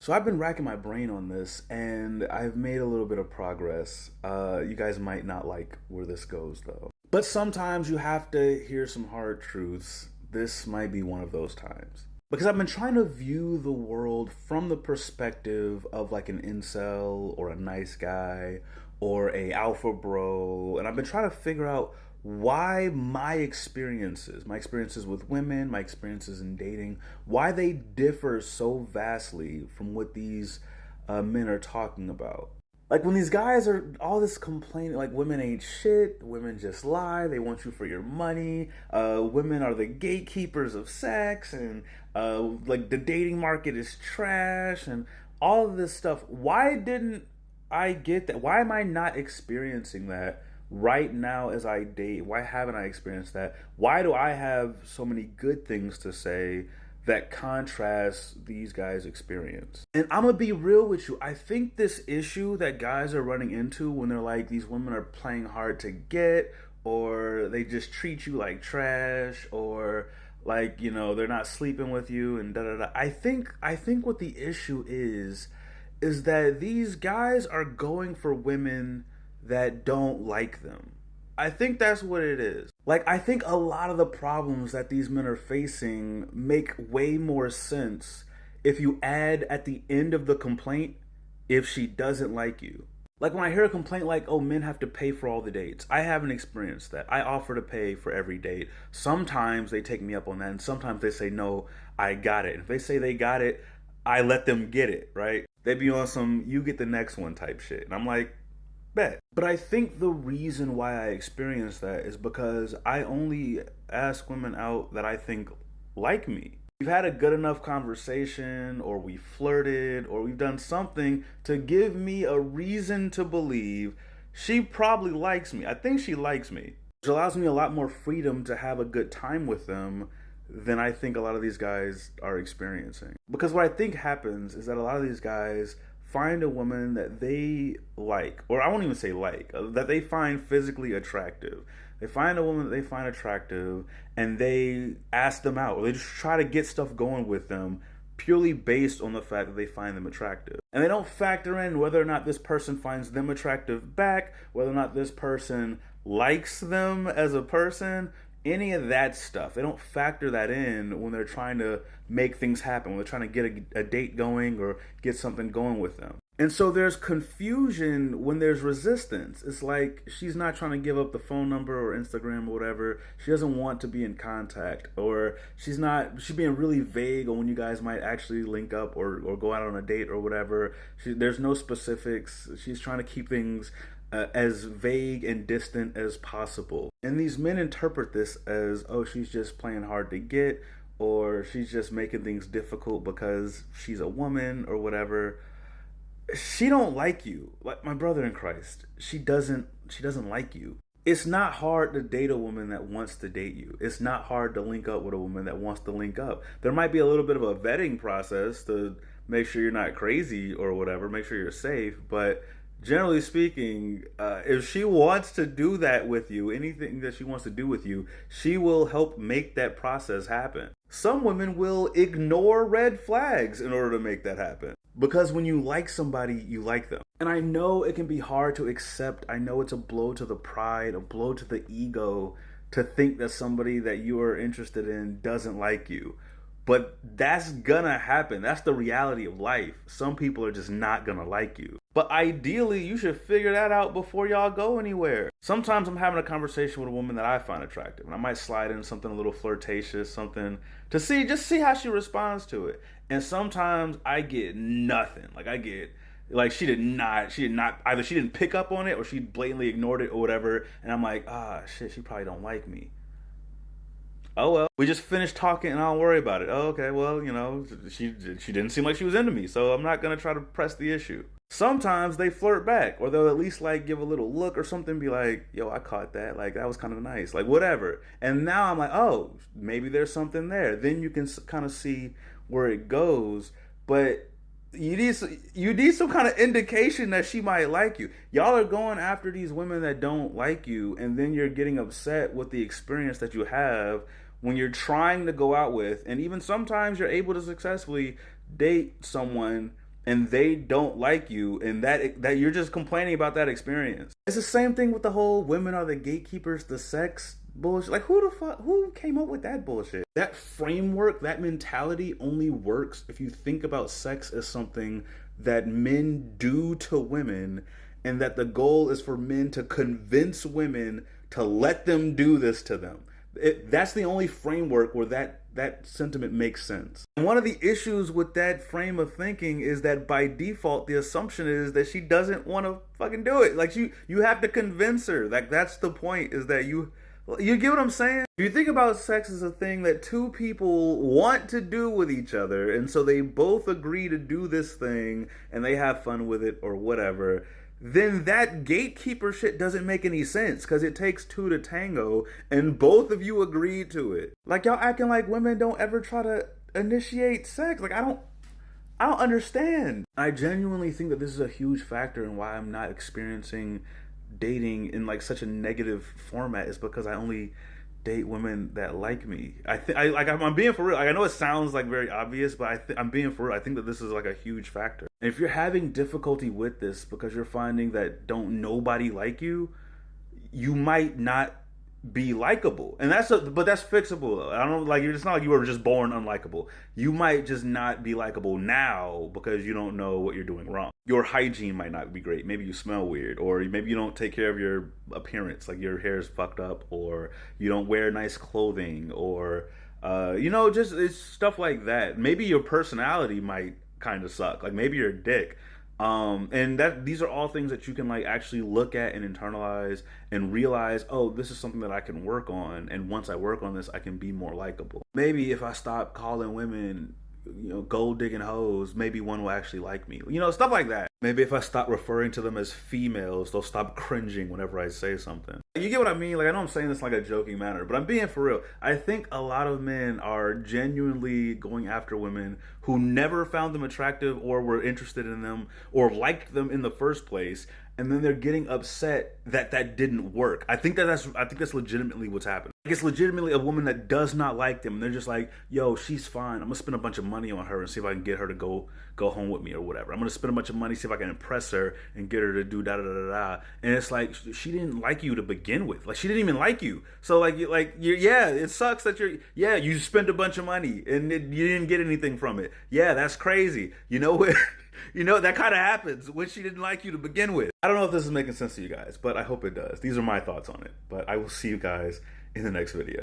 So I've been racking my brain on this, and I've made a little bit of progress. You guys might not like where this goes, though. But sometimes you have to hear some hard truths. This might be one of those times. Because I've been trying to view the world from the perspective of like an incel or a nice guy or a alpha bro, and I've been trying to figure out why my experiences with women, my experiences in dating, why they differ so vastly from what these men are talking about. Like when these guys are all this complaining, like women ain't shit, women just lie, they want you for your money, women are the gatekeepers of sex, and like the dating market is trash, and all of this stuff. Why didn't I get that? Why am I not experiencing that right now as I date? Why haven't I experienced that? Why do I have so many good things to say that contrast these guys' experience? And I'm gonna be real with you. I think this issue that guys are running into when they're like, these women are playing hard to get, or they just treat you like trash, or like, they're not sleeping with you and da da da. I think what the issue is that these guys are going for women that don't like them. I think that's what it is. Like, I think a lot of the problems that these men are facing make way more sense if you add at the end of the complaint, if she doesn't like you. Like, when I hear a complaint like, oh, men have to pay for all the dates, I haven't experienced that. I offer to pay for every date. Sometimes they take me up on that, and sometimes they say, no, I got it. And if they say they got it, I let them get it, right? They be on some, you get the next one type shit. And I'm like, bet. But I think the reason why I experienced that is because I only ask women out that I think like me. We've had a good enough conversation, or we flirted, or we've done something to give me a reason to believe she probably likes me. I think she likes me. Which allows me a lot more freedom to have a good time with them than I think a lot of these guys are experiencing. Because what I think happens is that a lot of these guys find a woman that they like, or I won't even say like, that they find physically attractive. They find a woman that they find attractive, and they ask them out, or they just try to get stuff going with them purely based on the fact that they find them attractive. And they don't factor in whether or not this person finds them attractive back, whether or not this person likes them as a person, any of that stuff. They don't factor that in when they're trying to make things happen, when they're trying to get a date going or get something going with them. And so there's confusion when there's resistance. It's like she's not trying to give up the phone number or Instagram or whatever. She doesn't want to be in contact, or she's being really vague on when you guys might actually link up or go out on a date or whatever. There's no specifics. She's trying to keep things as vague and distant as possible. And these men interpret this as, oh, she's just playing hard to get, or she's just making things difficult because she's a woman or whatever. She don't like you. Like my brother in Christ, she doesn't like you. It's not hard to date a woman that wants to date you. It's not hard to link up with a woman that wants to link up. There might be a little bit of a vetting process to make sure you're not crazy or whatever, make sure you're safe, but generally speaking, if she wants to do that with you, anything that she wants to do with you, she will help make that process happen. Some women will ignore red flags in order to make that happen. Because when you like somebody, you like them. And I know it can be hard to accept. I know it's a blow to the pride, a blow to the ego to think that somebody that you are interested in doesn't like you. But that's gonna happen. That's the reality of life. Some people are just not gonna like you. But ideally, you should figure that out before y'all go anywhere. Sometimes I'm having a conversation with a woman that I find attractive, and I might slide in something a little flirtatious, something to see how she responds to it. And sometimes I get nothing. She did not, either she didn't pick up on it or she blatantly ignored it or whatever. And I'm like, shit, she probably don't like me. Oh well, we just finished talking and I'll worry about it. Oh, okay, well, she didn't seem like she was into me, so I'm not gonna try to press the issue. Sometimes they flirt back, or they'll at least like give a little look or something, be like, yo, I caught that, like that was kind of nice, like whatever. And now I'm like, oh, maybe there's something there. Then you can kind of see where it goes, but you need some kind of indication that she might like you. Y'all are going after these women that don't like you, and then you're getting upset with the experience that you have when you're trying to go out with, and even sometimes you're able to successfully date someone and they don't like you, and that you're just complaining about that experience. It's the same thing with the whole women are the gatekeepers to sex bullshit. Like, who came up with that bullshit? That framework, that mentality only works if you think about sex as something that men do to women, and that the goal is for men to convince women to let them do this to them. That's the only framework where that sentiment makes sense. And one of the issues with that frame of thinking is that by default, the assumption is that she doesn't want to fucking do it. Like, you have to convince her. Like, that's the point, is that you get what I'm saying? If you think about sex as a thing that two people want to do with each other, and so they both agree to do this thing, and they have fun with it or whatever, then that gatekeeper shit doesn't make any sense, because it takes two to tango, and both of you agreed to it. Like, y'all acting like women don't ever try to initiate sex. Like, I don't understand. I genuinely think that this is a huge factor in why I'm not experiencing dating in like such a negative format, is because I only date women that like me. I'm being for real. Like, I know it sounds like very obvious, but I'm being for real. I think that this is like a huge factor. And if you're having difficulty with this because you're finding that don't nobody like you, you might not be likable, and but that's fixable. I don't like, it's not like you were just born unlikable. You might just not be likable now because you don't know what you're doing wrong. Your hygiene might not be great. Maybe you smell weird, or maybe you don't take care of your appearance, like your hair is fucked up, or you don't wear nice clothing, or just it's stuff like that. Maybe your personality might kind of suck. Like, maybe you're a dick. And these are all things that you can like actually look at and internalize and realize, oh, this is something that I can work on, and once I work on this, I can be more likable. Maybe if I stop calling women, gold digging hoes, maybe one will actually like me. Stuff like that. Maybe if I stop referring to them as females, they'll stop cringing whenever I say something. You get what I mean? Like, I know I'm saying this in like a joking manner, but I'm being for real. I think a lot of men are genuinely going after women who never found them attractive or were interested in them or liked them in the first place, and then they're getting upset that didn't work. I think that's legitimately what's happening. Like, it's legitimately a woman that does not like them, and they're just like, yo, she's fine. I'm gonna spend a bunch of money on her and see if I can get her to go home with me or whatever. I'm gonna spend a bunch of money, see if I can impress her and get her to do da da da da. And it's like, she didn't like you to begin with. Like, she didn't even like you. So it sucks that you spent a bunch of money and you didn't get anything from it. Yeah, that's crazy. You know what? That kind of happens when she didn't like you to begin with. I don't know if this is making sense to you guys, but I hope it does. These are my thoughts on it. But I will see you guys in the next video.